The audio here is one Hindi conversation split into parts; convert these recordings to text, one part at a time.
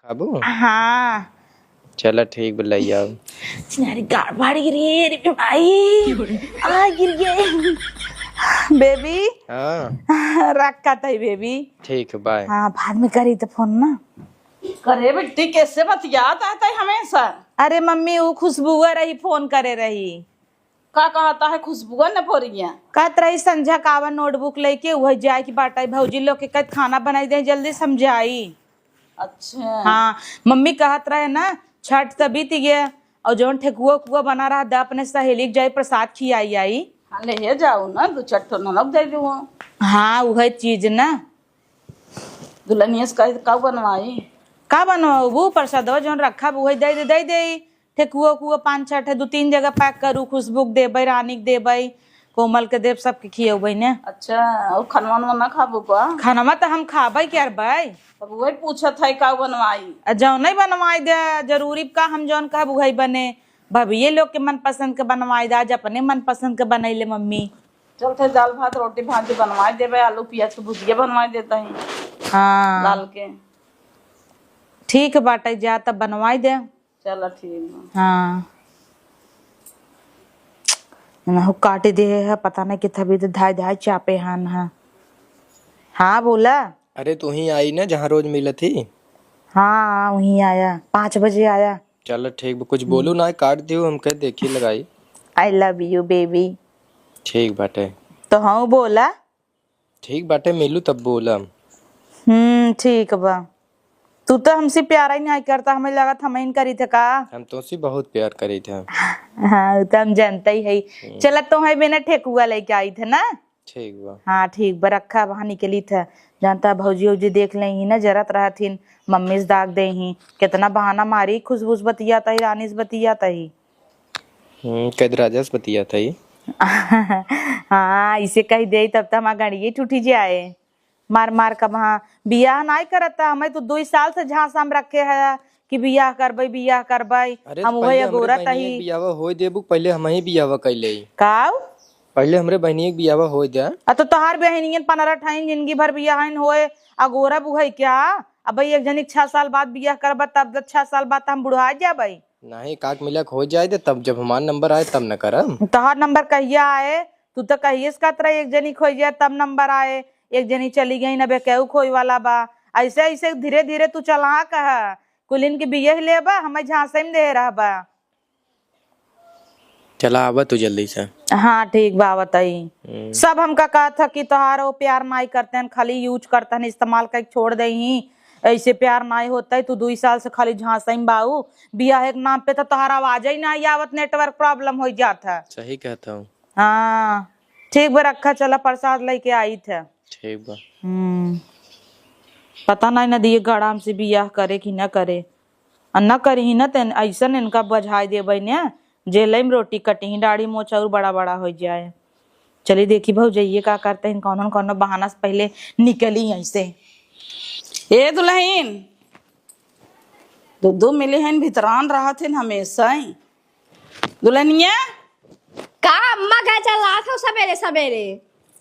काबू हाँ चलो ठीक बुलाइया। तुम्हारी गाड़ भाड़ी गिरी रे भाई आ गिर गए बेबी। हाँ रखा था बेबी। ठीक है बाय। हाँ बाद में करी तो फोन ना करे बेटी कैसे बतियात आता है हमेशा। अरे मम्मी वो खुशबुआ रही फोन करे रही का कहता है खुशबुआ न फोरिया। कहत रही संझा कावा नोटबुक लेके वही जाए की बाटा भौजी लोग के कहत खाना बनाई दे जल्दी समझाई। अच्छा हाँ मम्मी कहत रहे ना छठ तो बीत गया और जौन ठेकुआ कुआ बना रहा था अपने सहेली के जाई प्रसाद खियाई आई। हाँ ले जाओ ना दो चट्टो नमक दे दू। हाँ वही चीज ना दुल्हनिया से कह का बनवाई का बनवाबू प्रसाद जौन रखा वही दे दे ठेकुआ कुआ 5-6 ठे 2-3 जगह पैक करू खुशबू के देबै रानी के देबै कोमल के देव सबके खियेबै ने। अच्छा और खनवा ना खाबू का खाना तो हम खाबै करबै तब वही पूछत है का बनवाई जौन नहीं बनवाई दे जरूरी का हम जौन कहब वही बने भभिये लोग के मन पसंद के बनवाई दे आज अपने मन पसंद के बनैले मम्मी। चलते दाल भात रोटी भाजी बनवाई देवे आलू प्याज के भुजिया बनवाई देता है हाँ लाल के। ठीक बाटे जा तब बनवाई दे। चलो ठीक है। हाँ ना काट दे है पता नहीं कितना भी धाय धाय चापे हन है। हाँ बोला। अरे तू ही आई ना जहाँ रोज मिला थी। हाँ वहीं आया 5 बजे आया। चलो ठीक कुछ बोलू ना काट दियो हम कह देखी लगाई। I love you baby. ठीक बाटे तो हाँ बोला ठीक बाटे मिलू तब बोला। ठीक बा तू तो हमसे प्यारा ही नहीं करता हमें लगा था हम करी थे का। हम तो उसी बहुत प्यार करी थे। हाँ तो हम जानते ही है। चला तो है बिना ठेकुआ लेके आई थे ना। ठीक बा। हाँ ठीक बा रखा वहाँ निकली था जानता भौजी उजी देख ले ही ना जरत रहा थी मम्मी से दाग दे ही कितना बहाना मारी खुशबूस बतियाता ही रानी से बतियाता ही। कैद राजा से बतिया था ही। हाँ इसे कही दे तब तक हमारा गाड़ी टूटी जाए मार मार कर वहाँ बियाह नहीं करता हमें तो 2 साल से झांसा में रखे है कि बियाह करबै हम वही अगोरत ही बियाह हो देबू पहले हम ही बियाह कैले काव पहले हमरे बहनी के बियाह हो जा। तो तोहार बहनियन 15 ठाइन जिंदगी भर बियाह होए अगोरा बुहै क्या अब एक जनी 6 साल बाद बियाह करबा तब 6 साल बाद हम बुढ़ा जाबै। नहीं काक मिलक हो जाए तब जब हमारा नंबर आए तब न करम। तोहार नंबर कहिया आए तू तो कहिए कतरा एक जनी खोई जाए तब नंबर आए एक जनी चली गई न बेकेऊ खोई वाला बा ऐसे ऐसे धीरे धीरे तू चला कह कुलिन के बियाह लेबा हमें झांसे में दे रहा बा। चला आवा तू जल्दी से। हाँ ठीक बा बताई सब हमका कहा था कि तोहार वो प्यार नहीं करते हैं खाली यूज करते हैं इस्तेमाल कर छोड़ दे ही ऐसे प्यार नहीं होता है तू 2 साल से खाली झांसा में बाऊ बियाह के नाम पे तो तोहार आवाज ही नहीं आवत नेटवर्क प्रॉब्लम हो जाता। सही कहता हूँ। हाँ ठीक बा रखा चला प्रसाद लेके आई थे। ठीक बा। पता नहीं ना दिए गड़ा हमसे बियाह करे कि न करे न करी न तेन ऐसा इनका बझाई देबै ने जेल में रोटी कटी दाढ़ी मोछ और बड़ा बड़ा हो जाए। चलिए देखी भाव जाइए का करते हैं कौन कौन बहाना से पहले निकली ऐसे। ए दुल्हन दो मिले हैं भितरान रहा थे हमेशा ही दुल्हनिया का अम्मा क्या चल रहा था सवेरे सवेरे।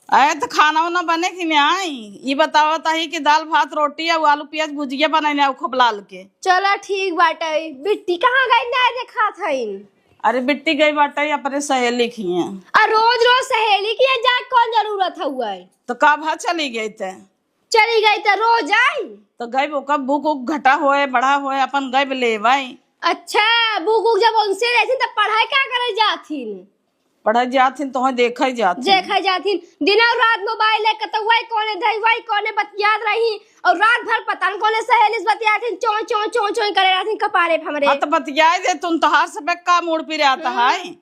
आए तो खाना वाना बने कि नहीं आई ये बताओ ताही कि दाल भात रोटी और आलू प्याज भुजिया बनाई खूब लाल के। चलो ठीक बाटे बिट्टी कहाँ गई ना देखा था अरे बिट्टी गई बाटे अपने सहेली की है। रोज रोज सहेली की जा कौन जरूरत हुआ है तो का भा चली गई थे चली गई तो रोज आई तो गई वो कब भूख उख घटा होए बड़ा होए अपन गई ले भाई। अच्छा बुक जब उनसे रहती तब पढ़ाई क्या करे जाती पढ़ाई जाती तो देखा जाती दिन और रात मोबाइल लेकर तो वही कोने धई वही कोने बतियात रही और रात भर पता न कोने सहेली से बतियाती चों चों चों चों करे रहती कपारे पे हमरे। हाँ तो बतियाए दे तुम तो हर सब का मूड पे आता है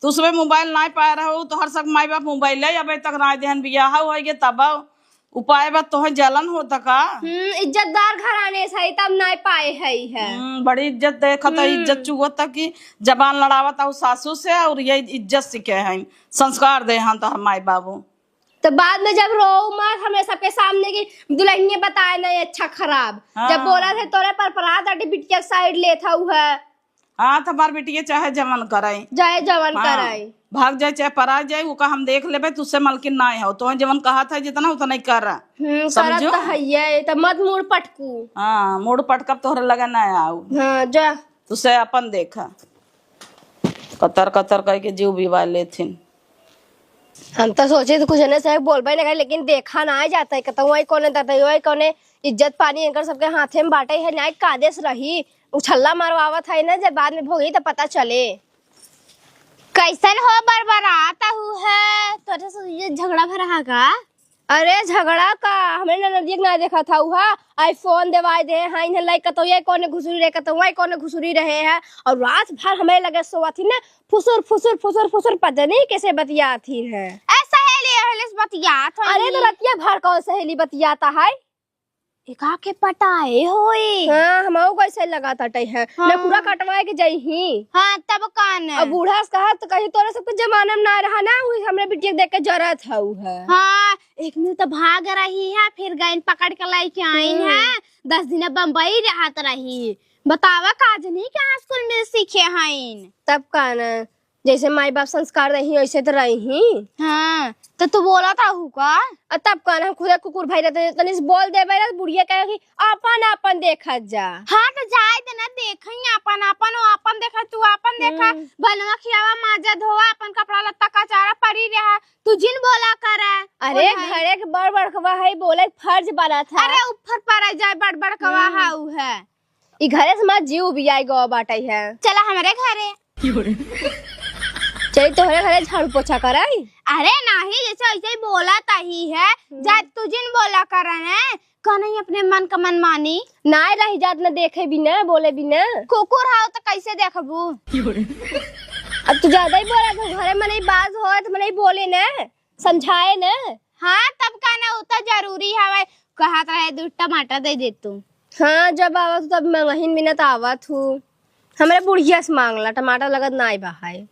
तू सुबह मोबाइल नहीं पाए रहो तो हर सब माई बाप मोबाइल ले अबे तक ना देहन बियाह हो गए तब उपाय बा तो जलन होता का। इज्जतदार घराने से तब नहीं पाए है बड़ी इज्जत देखता इज्जत चुगता की जबान लड़ावत और सासू से और ये इज्जत सीखे हैं संस्कार दे हैं तो माई बाबू। तो बाद में जब रो मत हमें सबके सामने की दुल्हनिया बताए नहीं अच्छा खराब। हाँ। जब बोला थे तोरे पर परात बिटिया साइड ले था है हाँ तो हमार बेटिया चाहे जमन करे, जाए जवन हाँ, कराई। भाग जाए चाहे परा जाए, वो का हम देख लेबे, तुझसे मलकिन ना हो तो जवन कहा था जितना उतना ही कर रहा। करत समझो? तो है तो मत मुड़ पटकू। हाँ मूड पटकब तोहरे लगे ना आओ, हाँ जा। तुझसे अपन देखा कतर कतर करके जीव बिवा लेथिन। हम तो सोचे तो कुछ नहीं सही बोलबे नहीं करे, लेकिन देखा ना आ जाता है कहता वही कोने दाता वही कोने इज्जत पानी इनकर सबके हाथे में बांटे है ना, कादेश रही उछल्ला मारवावत है ना, जब बाद में भोगी तो पता चले। कैसन हो बरबराता हूँ है तोरे से ये झगड़ा भरा का? अरे झगड़ा का हमने ननदिया ना देखा था हुआ आईफोन देवाई दे हाँ इन्हें लाइक तो ये कोने घुसुरी रहे तो वही कोने घुसुरी रहे हैं, और रात भर हमें लगे सोवा थी ना फुसुर फुसुर फुसुर फुसुर पता नहीं कैसे बतियाती है। सहेली बतियात है। अरे तो रतिया भर कौन सहेली बतियाता है? एका के पटाए होई। हाँ हमहू कैसे लगाता टई है हाँ। मैं पूरा कटवाए के जाई ही। हाँ तब कान अब बूढ़ा से कहा तो कहीं तोरे सब जमाना में ना रहा ना, वही हमरे बिटिया देख के जरत हऊ है। हाँ एक मिनट तो भाग रही है, फिर गई पकड़ के लाई के आई है, 10 दिन बम्बई रहत रही। बतावा काज नहीं क्या स्कूल में सीखे हैं? तब कान जैसे माई बाप संस्कार रही वैसे तो रही। हाँ तो तू बोला था का? तब कहना खुद कुकुर भाई रहते तनी बोल दे भाई बुढ़िया कहे कि अपन अपन देखत जा। हाँ तो जाए देना देखई अपन अपन वो अपन देखा तू अपन देखा, बनवा खिलावा माजा धोवा अपन कपड़ा लत्ता कचारा पड़ी रहा, तू जिन बोला करे। अरे घरे के बड़ बड़कवा है बोले फर्ज बना था। अरे ऊपर पर जाए बड़ बड़कवा हाउ है ई घरे से मत जीव भी आई गो बाटई है। चला हमारे घरे चल तोहरे घरे झाड़ू पोछा कराई। अरे नहीं जैसे ऐसे ही बोला तही है, जा तू जिन बोला करने कहीं अपने मन का मन मानी ना रही जात न देखे भी न बोले भी न। कुकुर हाउ तो कैसे देखबू? अब तू ज्यादा ही बोला तो घरे में नहीं बाज हो तो नहीं बोले न समझाए न। हाँ तब कहना उतना जरूरी है, कहा रहे 2 टमाटर दे दे तू। हाँ जब आवत तब मंगहीन मिनट आवत हूँ, हमरे बुढ़िया से मांगला टमाटर लगत ना आई बाहर।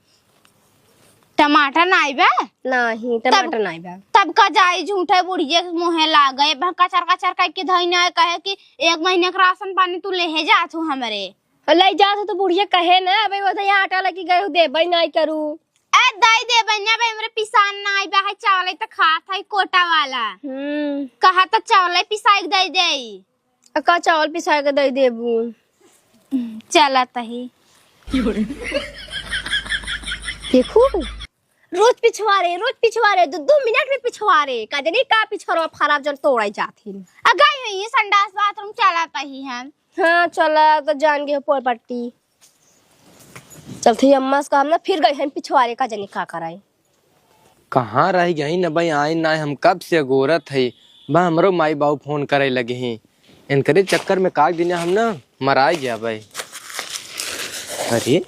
टमाटर नहीं बे? नहीं टमाटर नहीं बे। तब का जाई झूठे बुढ़िया मुँहे लाग गए कचर कचर करके धइना कहे कि 1 महीने का राशन पानी तू ले जात हूँ हमरे ले जात तो बुढ़िया कहे ना भाई वो यहाँ आटा लेके गए देबई नहीं करू। ए दई देबई ना भाई हमरे पिसान नहीं बे, है चावल तो खात है कोटा वाला। कहा तो चावल पिसाई दे दे का चावल पिसाई के दे देबू चलत ही। देखू रोज पिछवारे 2 मिनट में पिछवारे का जनी का पिछवारो खराब जन तोड़ाई जाथिन। अगई है ये संडास बाथरूम चलाता ही है। हाँ चला तो जान गए पोर पट्टी चलती अम्मा से काम ना फिर गई है पिछवारे का जनी का कराई। कहाँ रह गई न भाई आई ना, हम कब से गोरत है बा हमरो माई बाबू फोन करे लगे हैं, इनकरे चक्कर में काट दिन हम ना मराई गया भाई। अरे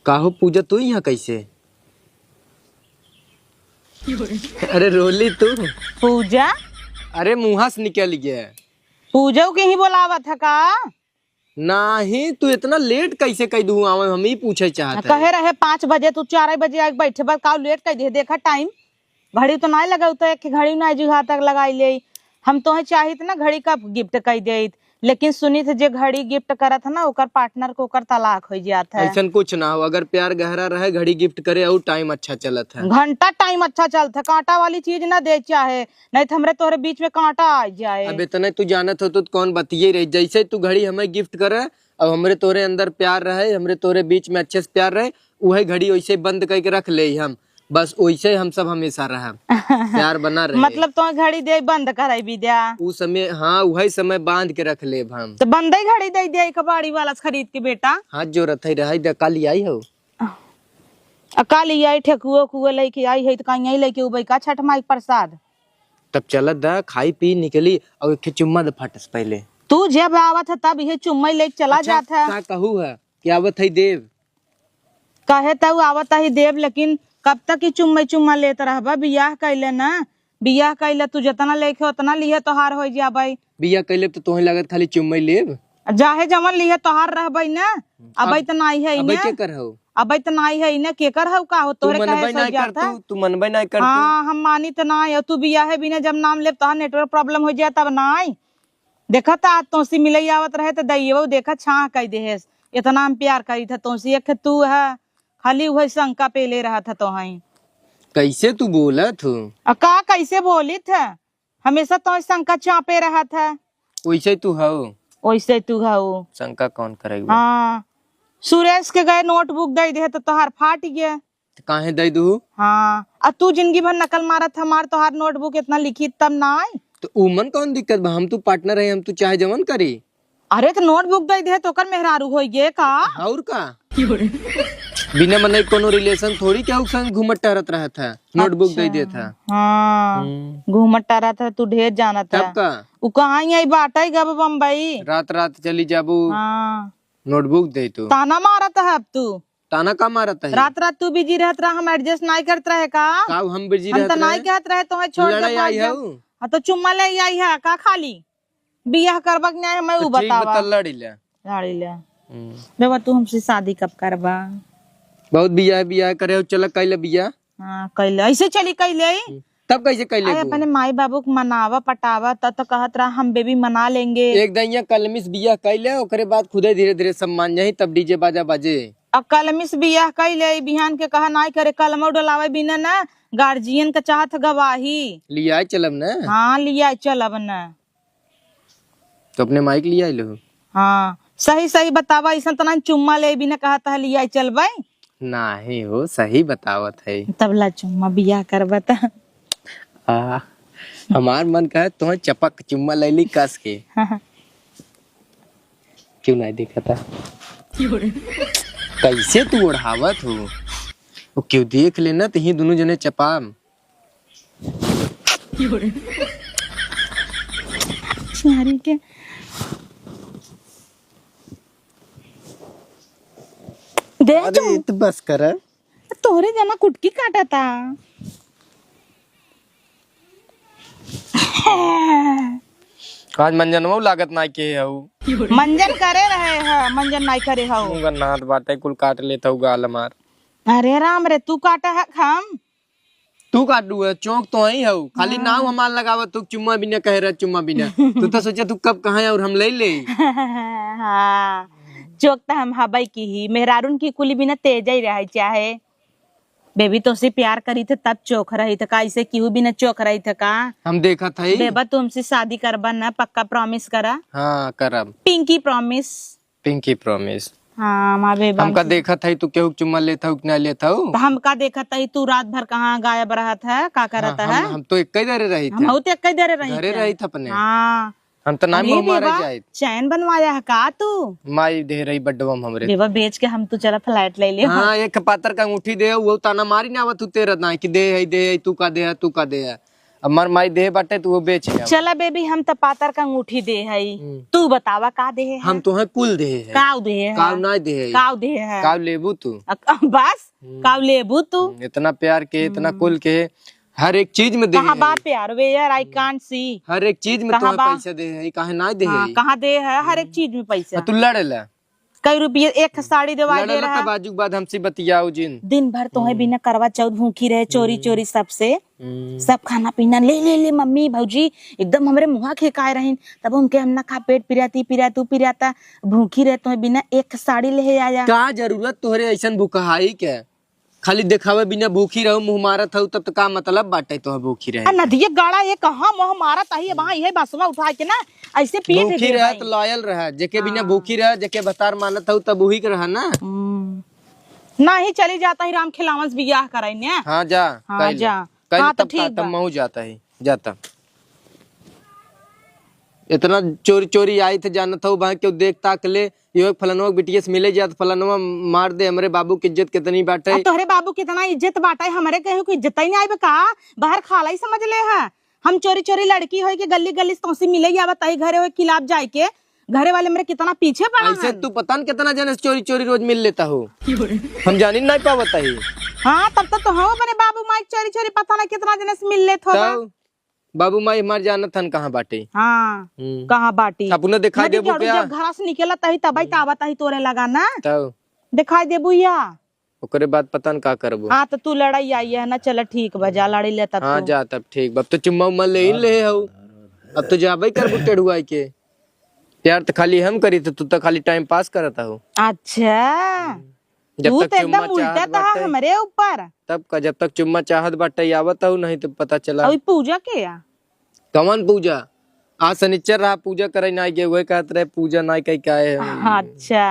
काहो पूजा तू यहाँ कैसे? अरे रोली तू पूजा? अरे मुँहा से निकल गया। पूजा के ही बोलावा था का? नहीं तू इतना लेट कैसे कह दूँ हम ही पूछे चाहते कहे रहे 5 बजे तू 4 बजे आके बैठे बस का लेट कह दे। देखा टाइम घड़ी तो नहीं लगा तो एक घड़ी ना जुहा तक लगाई ले। हम तो चाहिए ना घड़ी का गिफ्ट कह दे, लेकिन सुनी थे जे घड़ी गिफ्ट करा था ना ओकर पार्टनर को ओकर तलाक हो जाता है। ऐसा कुछ ना हो, अगर प्यार गहरा रहे घड़ी गिफ्ट करे और टाइम अच्छा चलत है। घंटा टाइम अच्छा चलता है, कांटा वाली चीज ना दे चाहे नहीं तो हमरे तोहरे बीच में कांटा आ जाए। अब इतना तू जानत हो तो कौन बतिये रही, जैसे तू घड़ी हमें गिफ्ट करे अब हमरे तोरे अंदर प्यार रहे, हमरे तोरे बीच में अच्छे से प्यार रहे, वही घड़ी वैसे बंद करके रख ले हम, बस वैसे हम सब हमेशा रहे प्यार बना रहे। मतलब तो घड़ी दे बंद कराई भी दिया उस समय? हाँ वही समय बांध के रख ले हम तो बंद ही घड़ी दे दिया कबाड़ी वाला खरीद के बेटा। हाथ जो रथ रहा कल आई हो अकाली आई ठेकुआ कुआ लेके आई है तो कहीं आई लेके उबई का छठ माई प्रसाद। तब चलत दा खाई पी निकली और एक चुम्मा द फटस पहले। तू जब आवत है तब ये चुम्मा लेके चला जाता है। क्या कहू है कि आवत है देव कहे तब आवत ही देव, लेकिन कब तक ही चुम्मा लेते रहबा? बियाह कैले ना, बियाह कैले तू जितना लेके उतना लिए तोहार हो जाबई। बियाह कैले तो तोहे लागत खाली चुम्मा लेब, जाहे जमन लिए तोहार रहबई ना। अबई तो नहीं है अबई के कर हो, अबई तो नहीं है ना के कर हो का हो तोरे कहे सो जाता। तू मनबे नहीं कर। हाँ हम मानी तो ना है, तू बियाह है बिना जब नाम ले तोहार नेटवर्क प्रॉब्लम हो जाए तब ना। देखा था तो सी मिले आवत रहे तो दैयो देखा छा कह दे इतना हम प्यार करी था तुमसे, एक तू है खाली वही शंका पे ले रहा था तो हई। कैसे तू बोला तू? का कैसे बोली था, हमेशा तो शंका चापे रहा था। वैसे तू हो? वैसे तू है वो। शंका कौन करेगा? हाँ, सुरेश के गए नोटबुक दे दे तो तोहार फाट गया। काहे दे दू? हाँ, अब तू जिंदगी भर नकल मारा था, मार तोहार नोटबुक इतना लिखी तब ना आई। तो उमन कौन दिक्कत बा? हम तू पार्टनर है, हम तू चाहे जवन करी। अरे तो नोटबुक दे दे तो कर मेहरारू हो गए का। और का बिना मने कोनो रिलेशन थोड़ी क्या संग घूमत टहरत रहा था, नोटबुक दे दे था। हाँ, घूमट रहा था, तू ढेर जाना था। तब का वो कहाँ आई बाटा ही गब बम्बई। रात रात चली जाबू, हाँ, नोटबुक दे तू। ताना मारा था अब तू। ताना का मारत है? रात रात तू बिजी रहत रहा, हम एडजस्ट नहीं करत रहे का। का हम बिजी हम रहत तो नहीं रहे? कहत रहे तो छोड़ के लड़ाई भाग आई जा। हऊ? हाँ तो चुम्मा ले आई है का खाली बियाह करबक नहीं मैं तो उ ठीक बतावा। बता लड़ी ले। गाड़ी ले बेबा, तू हमसे शादी कब करबा? बहुत बियाह बियाह करे हो, चल कैले बियाह। हाँ कैले, ऐसे चली कैले। तब कैसे कैले? अरे अपने माई बाबू को मनावा पटावा, तब तो कहत रहा हम बेबी मना लेंगे। एक दैया कलमिस बियाह कैले, ओकरे बाद खुदे धीरे धीरे सब मान जाही, तब डीजे बाजा बाजे। अब कलमिस बियाह कैले, बिहान के कहा नहीं करे, कलमो डलावे बिना ना गार्जियन का चाहत गवाही। लिया चलब ना? हाँ लिया चलब न। तो अपने माइक लिया लो। हाँ सही सही बतावा, ऐसा तो ना चुम्मा ले बिना कहता है लिया चलबे। नहीं हो, सही बतावत है। तबला चुम्मा बियाह करबा त। हमार मन कहे तो चपक चुम्मा ले ली कस के। क्यों नहीं देखा था? कैसे तू ओढ़ावत हो? वो क्यों देख लेना तो ही दोनों जने चपाम। सारी के दे अरे तो बस कर। तोहरे जना कुटकी काटा था। आज मंजनवा लागत ना के हऊ। मंजन करे रहे है, मंजन नहीं करे हो। मुंगा नाथ बाटे कुल काट लेता हूँ गाल मार। अरे राम रे, तू काटा है हम। तू काटू है चौक तो ही हऊ, खाली नाव हमार लगावत तू चुम्मा बिना कह रहा चुम्मा बिना। तू तो सोचा तू कब कहाँ है और हम ले ले। हाँ, चोक तो हम हवाई की ही, मेहरारून की कुली बिना तेज ही रहे चाहे। बेबी तो से प्यार करी थे तब चौक रही था का, इसे क्यों बिना चौक रही था का। हम देखा था ही। बेबा तुमसे शादी करबा ना, पक्का प्रॉमिस करा। हाँ करब। Pinky promise. Pinky promise. हाँ माँ बेबा, हमका देखा था तू केहू चुम्मा लेता हूँ कि ना लेता हूँ। हमका देखा था तू रात भर कहाँ गायब रहा था, का करता है। हम तो एक ही दरे रही थे, हम तो कई देर रही घरे रही थे अपने। हाँ, हम तो नाम अरे मारे बेबा, जाए। चैन बनवाया है का तू? माई दे रही बड्डवम हमरे। बेबा बेच के हम तो चला फ्लैट ले लियो। हाँ एक पातर का अंगूठी दे, वो ताना मारी ना आवत तू तेरा ना कि दे है तू का दे है तू का दे है। अब मर माई दे बाटे तू वो बेच है। चला बेबी, हम तो पातर का अंगूठी दे है, तू बतावा का दे है? हम तो है कुल दे है। काव दे है? काव ना दे है। काव दे है? काव लेबू तू? बस काव लेबू तू? इतना प्यार के, इतना कुल के, हर एक चीज में दे कहाँ है। बात प्यार वेयर, आई कांट सी। हर एक चीज में कहाँ तो बा? पैसा दे है, काहे ना दे है। हाँ, कहाँ दे है? हर एक चीज में पैसा। तू लड़ेला? कई रुपये एक साड़ी दवाई दे लड़ेला रहा। तब आजू बाद हमसे बतियाओ जिन। दिन भर तो है बिना करवा चौथ भूखी रहे, चोरी चोरी सबसे सब खाना पीना ले ले ले मम्मी भौजी एकदम हमरे मुहा खेकाए रहीन, तब हमके हम ना खा पेट पिराती पिरा तू पिराता भूखी रहे तो बिना एक साड़ी ले आया। का जरूरत तोहरे ऐसन भूखाई के? खाली दिखावे बिना भूखी रहो, मुंह मारत हो, तब तो का मतलब बाटे तो भूखी रहे। नदिया गाड़ा ये कहाँ मुँह मारा ताही वहाँ ये बसवा उठा के ना ऐसे पीट भूखी रह तो लॉयल रह, जेके बिना भूखी रह, जेके बतार मानत हो तब वही के रह ना। ना ही चली जाता ही राम खिलावंस बियाह कराई ने। हाँ जा हाँ जा। कल हाँ तो तब ठीक तब बा। महू जाता है जाता। इतना चोरी चोरी आई थे जानत हो, क्यों देख ताक ले यो फलानवा बिटिया से मिले जात, फलानवा मार दे, हमरे बाबू की इज्जत कितनी बाटे। अब तोहरे बाबू कितना इज्जत बाटा है, हमारे कहीं को इज्जत ही नहीं आए का, बाहर खाला ही समझ ले है। हम चोरी चोरी लड़की हो के गली गली तोसी मिले या बताई घरे हो खिलाफ जाए के, घरे वाले मेरे कितना पीछे पड़ा ऐसे है। तू पता न कितना जने से चोरी चोरी रोज मिल लेता हो, हम जानी नहीं पावता ही। हाँ तब तो हम अपने बाबू माई चोरी चोरी पता नहीं कितना जने से मिल लेत होगा। तब बाबू माई हमार जानत हन कहाँ बाटे। हाँ कहाँ बाटी अपने दिखाई देबू क्या? जब घर से निकला तही तब तावत ही तोरे लगा ना, तब दिखाई देबू या ओकरे बाद पता न का करबो। हाँ तो तू लड़ाई आई है ना, चल ठीक बजा लड़ी ले तब हाँ तो। जा तब ठीक, अब तो चुम्मा उम्मा ले ही ले हो, अब तो जाबे करबू टेढ़ुआई के। प्यार तो खाली हम करी थे, तू तो खाली टाइम पास करता हो। अच्छा जब तू तक तो चुम्मा एकदम उल्टा चाहत था बाटे हमरे ऊपर। तब का, जब तक चुम्मा चाहत बाटे आवत हो, नहीं तो पता चला। अभी पूजा के या कवन पूजा? आज शनिचर रहा, पूजा करे ना गए, वही कहते रहे पूजा ना कही क्या है। अच्छा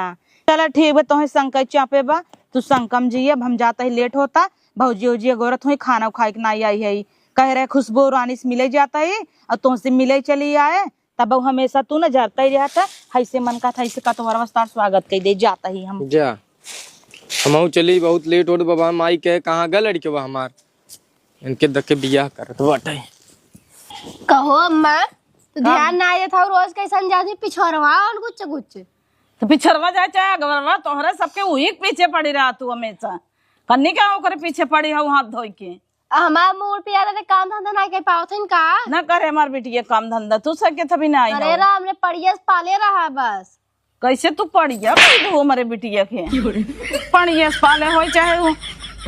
चलो ठीक है, तुम्हें संकट चापे बा, तू संकम जी, अब हम जाता ही लेट होता। भौजी उजी गोरत हुई खाना खाए के नहीं आई है, कह रहे खुशबू रानी से मिले जाता है और तुमसे मिले चली आए। तब हमेशा तू न जाता ही रहता, ऐसे मन का था ऐसे का तुम्हारा वास्ता स्वागत कर दे जाता ही हम। जा हम चली, बहुत लेट हो बाबा। माई के कहाँ गल लड़के बा हमार, इनके दके बियाह करत बाटे। कहो अम्मा, तो ध्यान ना आया था रोज कैसन जाती पिछड़वा और कुछ कुछ। तो पिछड़वा जाए चाहे अगवरवा, तोहरे सबके वही पीछे पड़ी रहा तू हमेशा। कन्नी क्या होकर पीछे पड़ी है हाथ धोई के? हमारा मूड पे यार काम धंधा ना कर पाओ थे का ना करे हमार बेटी काम धंधा, तू सके तभी ना आई अरे हो। राम ने पड़ियस पाले रहा बस। कैसे तू पढ़िया हो हमारे बिटिया के? पढ़िया पाले हो चाहे वो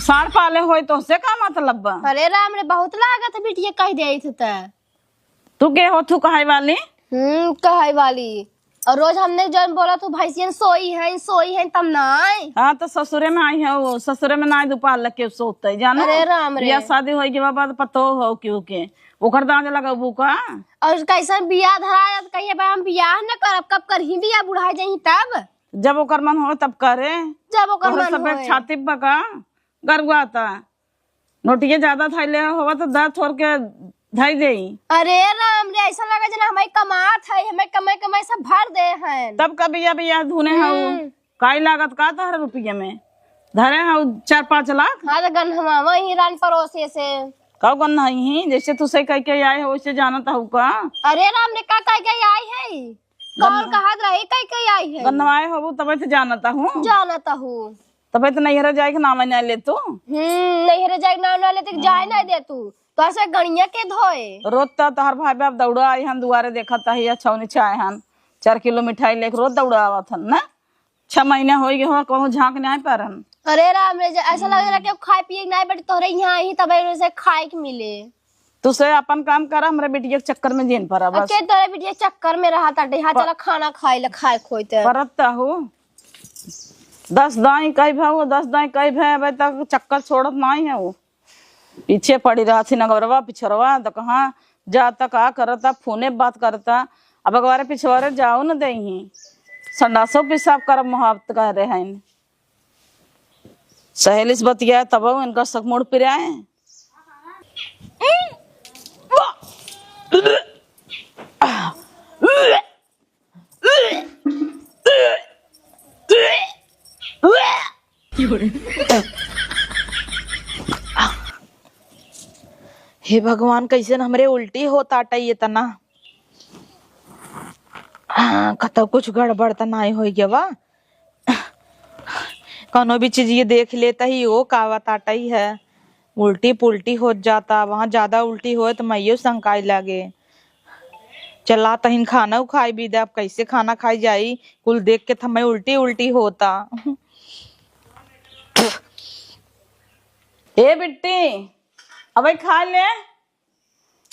साढ़ पाले हो, तो उससे का मतलब बा? अरे राम रे बहुत लागत बिटिया कह दे तू के हो, तू कहे वाली? कहे वाली। और रोज हमने जन बोला तू भैंसियन सोई है तब ना। हाँ तो ससुरे में आई है वो, ससुरे में ना दोपहर लग के सोते जानो। अरे राम रे। या शादी हो के बाबा पतो हो क्यों के ओकर दांत लगा बुका। और कैसा बियाह धरा कहिए बा हम बियाह न करब, कब करही बियाह बुढ़ा जाही तब। जब ओकर मन हो तब करे, जब ओकर तोहरे मन सब होए। छाती बका गरुआ था नोटिए ज्यादा थैले होगा तो दर्द छोड़ के धई देई। अरे राम रे, ऐसा लगा जना हमारी कमात है, हमें कमाई कमाई सब भर दे हैं। तब का बिया बिया धुने है काई लागत का तोहरे रुपये में धरे है 4-5 लाख। हाँ तो गन हम वही रान पड़ोसे से कब गन नहीं जैसे तू सही कह के आए हो वैसे जानता हूँ का। अरे राम ने का कह के आई है, कौन कहा रही कह के आई है। गन्नवाए हो तब तो जानता हूँ, जानता हूँ। तब तो नहीं जाए के नाम नहीं ले तू। नहीं रह जाए ना लेते जाए ना दे तू तो ऐसे गणिया के धोए। रोज तोहर भाई बाप दौड़ा आई हन दुआरे देखा था छौनी छाए हन 4 किलो मिठाई लेके रोज दौड़ा आवत हन ना। 6 महीने हो गए हो कहूँ झाँक नहीं पारन। अरे राम रे, ऐसा लग रहा कि खाए पिए नहीं बट तोरे यहाँ ही तब से खाए के मिले। तू से अपन काम कर, हमारे बेटिया के चक्कर में जेन पड़ा बस। के तोरे बिटिया चक्कर में रहा ताटे हाँ चला खाना खाए खोते परता हूँ 10 दाई कही भाव 10 दाई कही भाई अभी तक चक्कर छोड़त नहीं है वो। पीछे पड़ी रहा थी नगरवा पिछड़वा तो कहाँ जाता का करता फोने बात करता। अब अगवारे पिछवारे जाओ न दे संडासो पेशाब कर मुहावत कह रहे हैं। सहेली से बतिया तब इनका सक मुड़ पिरा है। हे भगवान, कैसे न हमरे उल्टी होता ये तना। कतो कुछ गड़बड़ तो नहीं हो गया वा। कौनो भी चीज ये देख लेता ही वो कावत आटा ही है, उल्टी पुल्टी हो जाता। वहां ज्यादा उल्टी हो तो मैं शंकाई लगे। चला तहिन खाना खाई भी दे, अब कैसे खाना खाई जाई, कुल देख के था मैं उल्टी उल्टी होता। ए बिट्टी अब खा ले,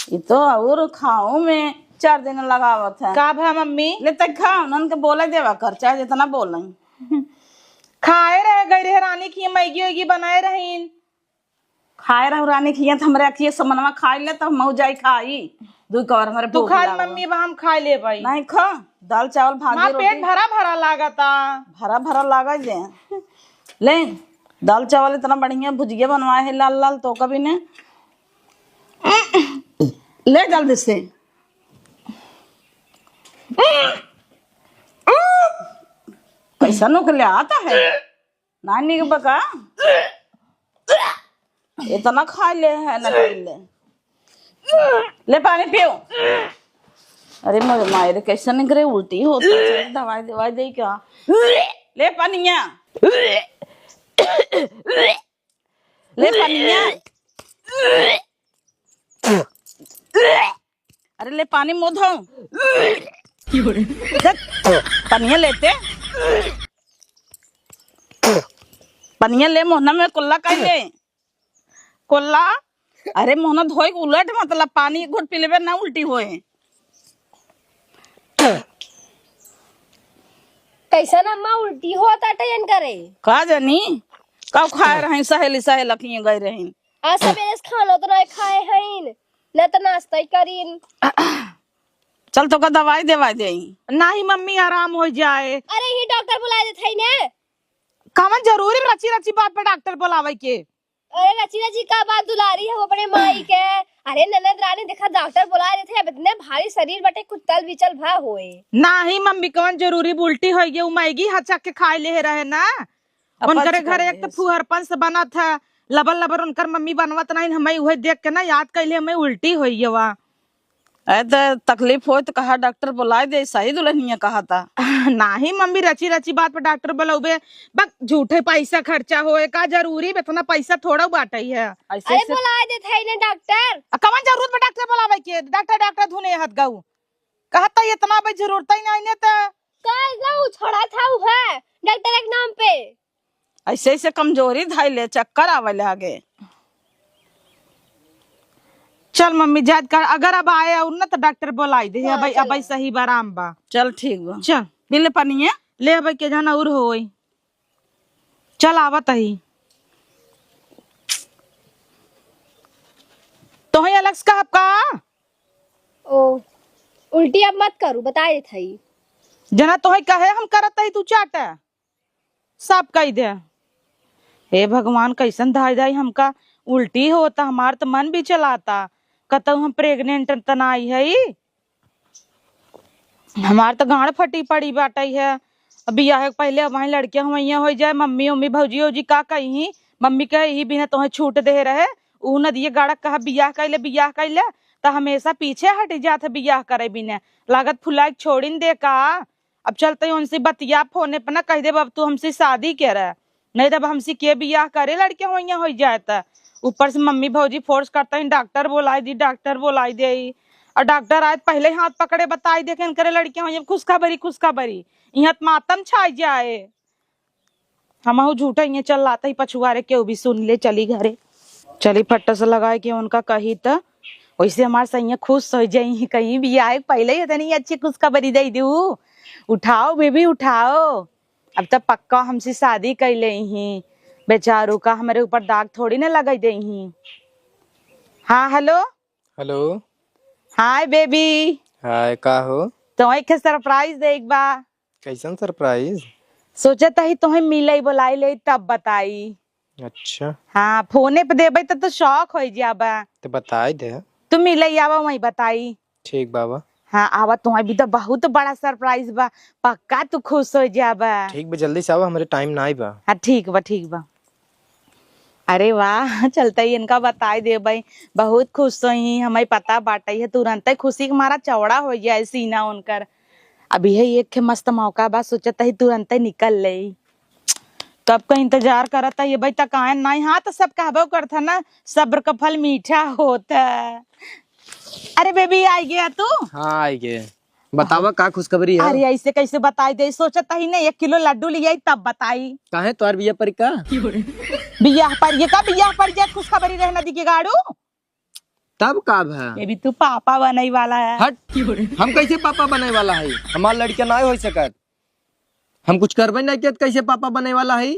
ये तो और खाओ में 4 दिन लगावत है। का भा मम्मी? ले तक खाओ नन के बोले देवा कर चाहे जितना बोल खाए रहे गई रहे रानी की मैगी वैगी बनाए रहीन। खाए रहो रानी खिया हमारे अखिए समनवा खाई ले तब मऊ जाई खाई 2 कवर हमारे तू भूख खा लागल। मम्मी बा हम खा ले भाई। नहीं खा दाल चावल भाजी माँ रोटी पेट भरा भरा लागता। भरा भरा लागा जे ले दाल चावल इतना बढ़िया भुजिया बनवाए है लाल लाल तो कभी ने ले जल्दी से। कैसा नुक ले आता है नानी के बका इतना खा ले है ना ले पानी पियो। अरे मेरे मायरे कैसे निकले उल्टी होती है, दवाई दवाई दे क्या ले पानिया ले पानिया। अरे ले पानी मोधो पनिया लेते पनिया ले मोहना में कुल्ला कर ले कुल्ला। अरे मोहना धोए उलट मतलब पानी एक घुट पी लेबे ना उल्टी होए। कैसा ना अम्मा उल्टी होता टन करे का जानी कब खाए रही सहेली सहेलकिए गए रही। आज सवेरे से खा लो तो नहीं खाए हईन न तो नाश्ता ही करीन। चल तो का दवाई देवाई दे। नहीं मम्मी आराम हो जाए। अरे ही डॉक्टर बुलाए देते हैं ने। कमन जरूरी रची रची बात पे डॉक्टर बुलावे के। अरे रची रची का बात दुलारी है वो अपने माई के। अरे ननद रानी देखा डॉक्टर बुलाए देते हैं इतने भारी शरीर बटे कुछ तल बिचल भा होए। नहीं मम्मी कौन जरूरी उल्टी हो गई मैगी हचक के खाए ले रहे ना। उनकर घरे एक तो फुहरपन से बना था लबर लबर उनकर मम्मी बनवत नहीं हमें वही देख के ना याद कैले हमें उल्टी हुई है वहाँ। तो तकलीफ हो तो कहा डॉक्टर बुलाए दे सही दुल्हनिया कहा था। नहीं मम्मी रची रची बात पे डॉक्टर बुलावे बक झूठे पैसा खर्चा होए का जरूरी इतना पैसा थोड़ा बाटे है। ऐसे अरे बुलाए देते हैं ने डॉक्टर। कवन जरूरत पे डॉक्टर बुलावे के डॉक्टर धुने हाथ गाऊ कहता इतना भाई जरूरत ही नहीं ने तो काय गाऊ छोड़ा था वो है डॉक्टर के नाम पे। ऐसे ऐसे कमजोरी धाई ले चक्कर आवे लगे। चल मम्मी याद कर अगर अब आए और ना तो डॉक्टर बुलाई दे हाँ, अब सही बाराम बा। चल ठीक बा चल बिल पनिए ले अब के जाना और होई चल आवत ही तो है अलग का आपका ओ उल्टी अब मत करू बता देते हैं। जना तो है कहे हम करत ही तू चाट सब कह दे। हे भगवान कैसन धाई धाई हमका उल्टी होता हमार तो मन भी चलाता कतौ हम प्रेग्नेंट तनाई है हमार तो गाड़ फटी पड़ी बाटई है। अभी यह पहले वही लड़कियां हुई हो जाए मम्मी उम्मी भौजी उजी का कही मम्मी कही बिना तुम्हें छूट दे रहे ऊ नदिये गाड़क कहा बियाह कैले तो हमेशा पीछे हट जाते बियाह करे बिना लागत फुला छोड़िन दे का। अब चलते उनसे बतिया फोने पर ना कह दे अब तू हमसे शादी करे नहीं तब हमसे के बियाह करे लड़कियां हुई हो जाए ऊपर से मम्मी भौजी फोर्स करता है डॉक्टर बोलाई दे और डॉक्टर आए पहले हाथ पकड़े बताई देखे करे लड़कियां हुई खुशखबरी यहाँ मातम छाई जाए हम झूठा ये चल लाता ही पछुआरे के भी सुन ले चली घरे चली फट्टा से लगाए कि उनका कही तो वैसे हमारे सैया खुश हो जाये कहीं भी आए पहले ही इतनी अच्छी खुशखबरी दे दू उठाओ बेबी उठाओ अब तक पक्का हमसे शादी कर ले ही बेचारू का हमारे ऊपर दाग थोड़ी ना लगा दे ही। हाँ hello hello hi baby hi का हो तो एक सरप्राइज दे एक बा कैसन सरप्राइज सोचा ही तुम्हें मिले बुलाई ले तब बताई। अच्छा हाँ फोने पे देबे तो शौक हो जाबा तो बताई दे तुम मिले आवा वही बताई। ठीक बाबा हाँ आवा तुम्हें भी तो बहुत बड़ा सरप्राइज बा पक्का तू खुश हो जाबा। ठीक बा जल्दी से आवा हमारे टाइम ना आई बा। हाँ ठीक बा। अरे वाह चलते ही इनका बताई दे भाई बहुत खुश हुई हमें पता बाटा है तुरंत ही खुशी हमारा चौड़ा हो जाए सीना उनकर। अभी है एक मस्त मौका बा सोचता ही तुरंत ही निकल ले कब का इंतजार करता ये भाई तक आए नहीं। हाँ तो सब कहबो करता ना सब्र का फल मीठा होता। अरे बेबी आई गया तू। हाँ आई गए बतावा का खुशखबरी है। अरे ऐसे कैसे बताई दे सोचता ही नहीं 1 किलो लड्डू लिया तब बताई काहे तोर बिया पर का बियाह पर ये खुशखबरी रहना दी के गाड़ू तब का है बेबी तू पापा बनने वाला है। हट हम कैसे पापा बने वाला है हमार लड़कियां ना हो सकत हम कुछ करबे नहीं किया कैसे पापा बने वाला है।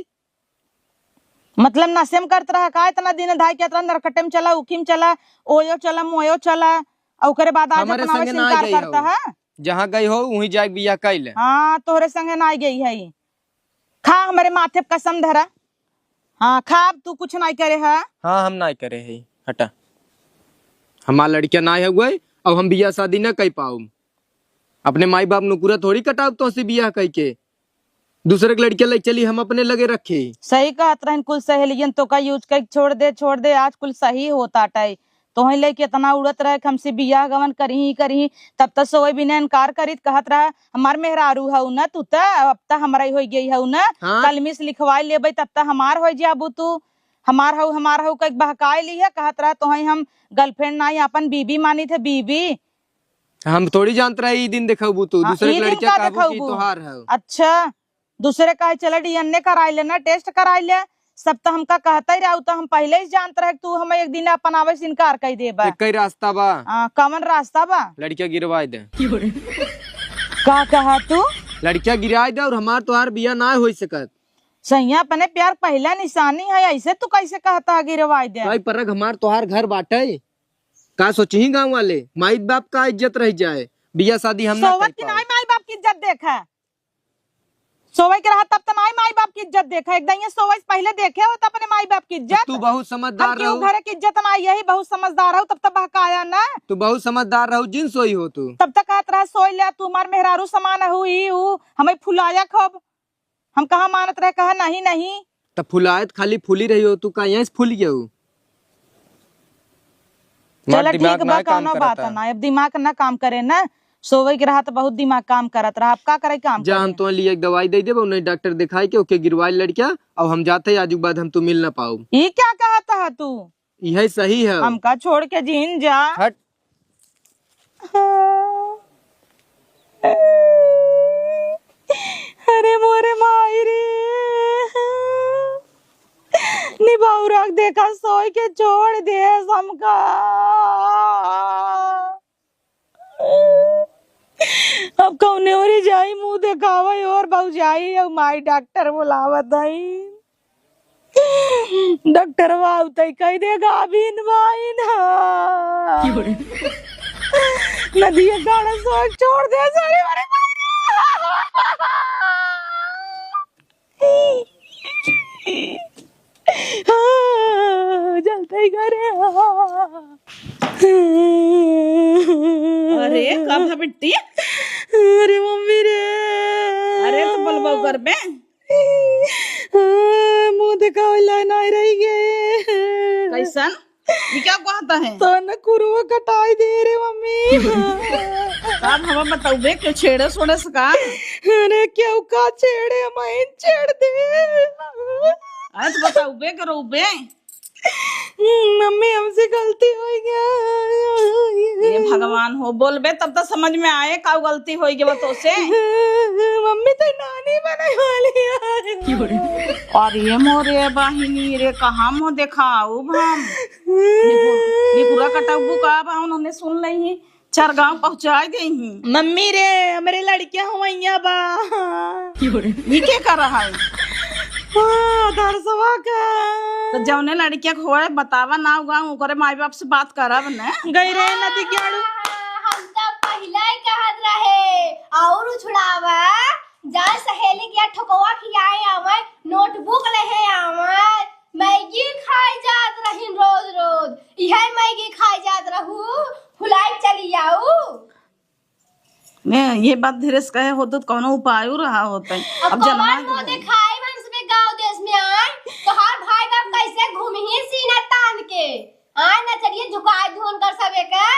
मतलब नशे में करता रहा का इतना दिन धाई के नरकटे में चला उखी में चला ओयो चला मोयो चला और ओकरे बाद आज हमारे अपनावे संगे से ना इनकार गई करता हो। है। जहाँ गई हो वहीं जाके बिया कैले। हाँ तोहरे संगे ना गई है खा हमारे माथे पे कसम धरा। हाँ खा अब तू कुछ नहीं करे है। हाँ हम ना करे है हटा हमार लड़कियां ना है गए अब हम बिया शादी न कर पाऊ अपने माई बाप नुकुरा थोड़ी कटाव तो से बिया कह के दूसरे के लड़कियां ले चली हम अपने लगे रखे। सही कहत रहन कुल सहेलियन तो का यूज कर छोड़ दे आज कुल सही होता टाई तो ही लेके इतना उड़त रहे कि हमसे बियाह गवन करी तब तक सोए बिना इनकार करीत कहत रहा हमार मेहरारू हऊ न तू त अब तक हमारा हो गई हऊ न हाँ? कलमिस लिखवाई लेबे तब तक हमार हो जाबू तू हमार हऊ कह बहकाए ली है कहत रहा तो हम गर्लफ्रेंड नहीं अपन बीबी मानी थे बीबी। हम थोड़ी जानते रहे ई दिन देखबू तू हाँ, दूसरे ई के दिन लड़कियां का कहबू की देखबू? तोहार है। अच्छा दूसरे कहे चले डीएनए कराई लेना टेस्ट कराई ले सब तो हमका कहता ही रहा तो हम पहले ही जानते रहे तू हमें एक दिन अपन आवे से इनकार कर देबा। एक ही रास्ता बा कमन रास्ता बा लड़कियां गिरवाई दे का कहा तू लड़किया गिराए दे और हमार तोहार बिया ना हो सकत। सैया अपने प्यार पहला निशानी है, ऐसे तू कैसे कहता गिरवाई दे? भाई परग हमार तोहार घर बाटे, का सोची गाँव वाले माई बाप का इज्जत रह जाए, बिया शादी हम ना सोवत की नाई माई बाप की इज्जत देखा, सोवे के रहा तब तो नाई माई बाप की इज्जत देखा। एकदम ये सोवे पहले देखे हो तब अपने माई बाप की इज्जत। तू बहुत समझदार क्यों रहो, घर की इज्जत ना यही बहुत समझदार हो तब तक बहकाया ना, तू बहुत समझदार रहो, जिन सोई हो तू। तब तक कहत रहा सोई ले तू मार मेहरारू समान हुई हूँ हमें फुलाया खब, हम कहा मानत रहे कहा नहीं नहीं। तब फुलायत खाली फूली रही हो तू, का यहाँ से फूल गया हो। चलो ठीक बा, कौनो बात ना, अब दिमाग ना काम करे ना, सोवे के रहा तो बहुत दिमाग काम करत रहा, अब का करे काम जा हम तो लिए एक दवाई दे दे, नहीं डॉक्टर दिखाई के ओके गिरवाई लड़किया, और हम जाते हैं आजू बाद हम तो मिल ना पाओ। ये क्या कहता है तू? यही सही है। हमका छोड़ के जीन जा। हट। अरे मोरे माई रे, निभाऊ रख देखा सोई के छोड़ दे हमका। अब कौने ओरी जाई मुंह दिखावे और बहु जाई और माई डॉक्टर बुलावत हई, डॉक्टर बाबू कह दे गाभिन बाइन नदी गाड़ा सोच छोड़ दे सारे मारे जलते ही करे। अरे कब है बिट्टी? अरे मम्मी रे, अरे तो बलबा कर बे मुंह दिखाओ नहीं रही गए कैसन? ये क्या कहता है? तो न कुरुआ कटाई दे रे मम्मी। काम हवा बताऊ बे, क्यों छेड़े सोड़े सका? अरे क्यों का छेड़े, मैं छेड़ दे। अरे तो बताऊ बे करो बे। मम्मी हमसे गलती हो गया। ये भगवान हो, बोल बे तब तो समझ में आए का गलती हो गई तो से। मम्मी तो नानी बने वाली है। और ये मोरे बाहिनी रे कहाँ मुँह देखाऊ भाम, निकुरा कटाऊ का बा उन्होंने सुन ली, चार गांव पहुंचा गई। मम्मी रे हमारे लड़कियां हुआ बा, ये क्या कर रहा है? दरसवा का तो जौने लड़किया खोए बतावा ना गाँव करे माई बाप से बात करब ने। गई रहे नदी कियाड़ू, हम तो पहले ही कहत रहे और उछड़ावा जा सहेली के ठोकवा खियाए आवे, नोटबुक लेहे आवे, मैगी खाई जात रही रोज रोज, यही मैगी खाई जात रहू, फुलाई चली आऊ। ने ये बात धीरे से कहे होतो तो कौनो उपाय रहा होता है। अब जन्मा मुंह दिखाई वंश में गांव देश में आए तो हर भाई बाप कैसे घूमी सीना तान के आए न चलिए झुकाए धुन कर सबे का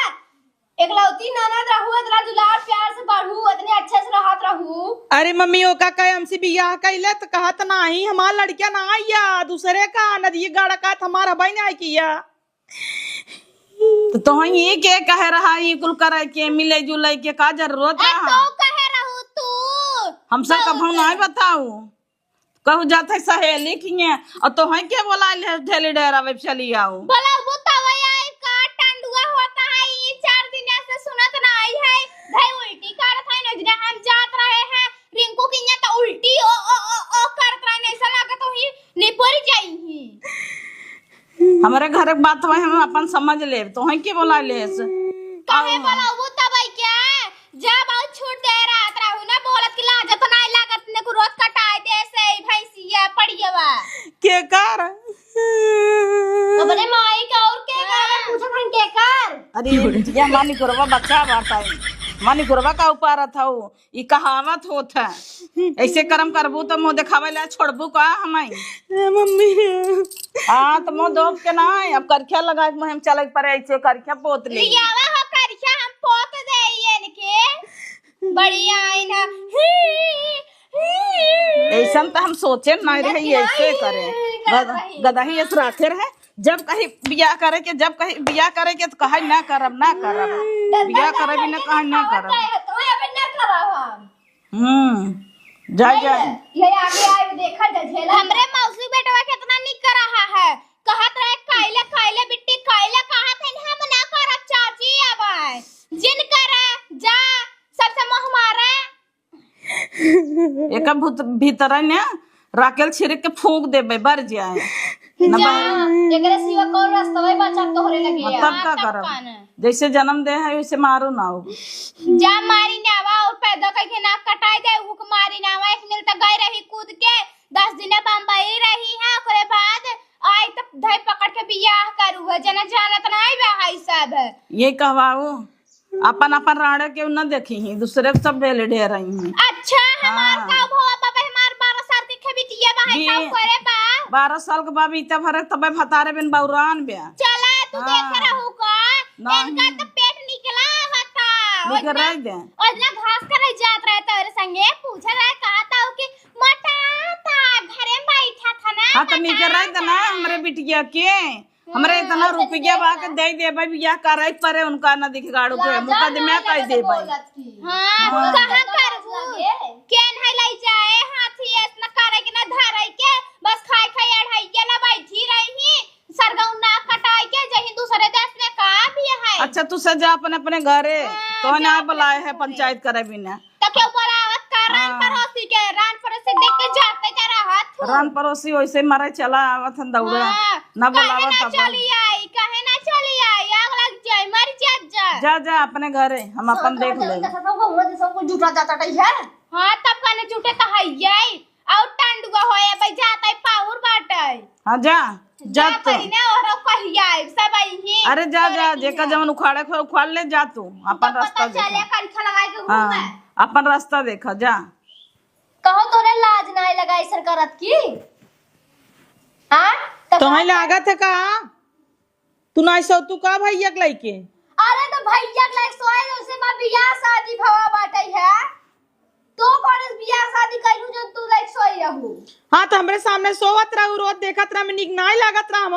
एकलौती ननद रहू, इतना दुलार प्यार से बढ़ू, इतने अच्छे से रहत रहू। अरे मम्मी ओ का कहे हमसे बियाह कैले तो कहा तो नहीं हमार लड़कियां ना आइया, दूसरे का नदी गाड़ा का हमारा भाई ने किया। तो तुम ये के कह रहा है कुल करे के मिले जुले के का जरूरत है? तो कहे रहू तू हमसे कभू नहीं बताऊ, कहू जाते सहेली की और तो है के बोला ढेली डेरा में चली आओ। बोला वो तवैया का टंडुआ होता है, ये 4 दिन से सुनत ना आई है, भाई उल्टी करत है न, दिन हम जात रहे हैं रिंकू की तो उल्टी ओ करत रहे, ऐसा लागत हो ही निपर जाई ही। हमारे घर के बात वही हम अपन समझ ले, तो है के बोला ले काहे बोला वो तवै क्या जब आउ छूट दे रात रहू ना, बोलत की लाजत ना लागत ने को रोज कटाई दे से भैंसिया पड़ियवा के कर अपने माई का और के कर पूछत हन के कर। अरे ये मानी गुरवा बच्चा बात है, मानी गुरवा का ऊपर था वो, ये कहावत होत है, ऐसे कर्म करबू तो मुंह दिखावे ला छोड़बू का हमाई। मम्मी हाँ तो मुंह दोब के ना अब करखिया लगा के हम चले पर ऐसे करखिया पोत ले लियावा हो करखिया हम पोत देइए इनके बढ़िया आईना ऐसा तो हम सोचे नहीं रहे ऐसे करे गदही ऐसे रखे रहे, जब कहीं बियाह करे के जब कहीं बियाह करे के तो कहे ना करब ना करब, बियाह करे भी ना कहे ना करब। तो अब ना करब हम जा जा ये आगे आए देखा जा झेला। हमरे मौसी बेटवा कितना निक कर रहा है, कहत रहे काइले काइले बिट्टी काइले कहत है हम ना करब चाची, अब जिन करे जा सबसे मोह मारे एक भीतर है ना राकेल छिड़क के फूक देबे बर जाए न एकरे सिवा कौन रास्ता भाई बच्चा तोहरे लगे तब का करब जैसे जन्म दे है वैसे मारो ना हो जा मारी नावा और पैदा करके नाक कटाई दे हुक मारी नावा एक मिल तक गई रही कूद के 10 दिन बम्बई रही है ओकरे बाद आई तब धई पकड़ के बियाह करू है जना जानत नहीं बा है सब ये कहवाओ अपन अपन राड़े के न देखी ही दूसरे के सब बेले ढेर रही हैं अच्छा हमार का भोला बाबा हमार 12 साल के खबिटिया बा है का करे बा 12 साल के बाबी इतना भरे तबे भतारे बिन बौरान ब्या चला तू देख रहू का नहीं। इनका तो पेट निकला होता निकल रह दे और ना घास करे जात रहे तेरे संगे पूछ रहा कहा था कि मोटा था घरे में बैठा था ना हाँ तो निकल रह दे ना हमरे बिटिया के हमरे इतना रुपया बा के दे दे भाई बियाह कराई परे उनका ना दिख गाड़ू के मुकदमे कह दे भाई हां कहां करबू केन है लाई जाए हाथी ऐसा करे कि ना धराई के बस खाई खाई अढ़ाई के ला बैठी रही सरगौ ना कटाई के जही दूसरे देश में का भी है अच्छा तू सजा अपने अपने घरे तो ना बुलाए है पंचायत करे बिना तो क्यों बोलावत का रान पड़ोसी के रान पड़ोसी देख के जाते जा रहा था रान पड़ोसी वैसे मरे चला आवत हन दौड़े ना बुलावा कहे ना तब चली आई कहे ना चली आई आग लग जाए मर जा जा जा अपने घरे हम अपन देख ले सबको झूठा जाता है हां तब कने झूठे तो है यही और टंडुआ होए भाई जाता पाउर बाटे हाँ जा जा तू पहिने और कहिया सब ही अरे जा जा जेका जवन उखाड़े को उखाड़ ले जा तू अपन रास्ता चले देख कलखा लगाए के हाँ घूमे अपन रास्ता देखा जा कहो तोरे लाज ना लगाई सरकारत की हां तुम्हें लागत है का तू नहीं सो तू का भैया के लइके अरे तो भैया के लायक सोए उसे मां बियाह शादी भवा बाटे है तो कॉलेज बियाह शादी कइलू जो तू लायक सोई रहू हाँ तो हमरे सामने सोवत रहू रोज देखत रह में निक नहीं लागत रहा हम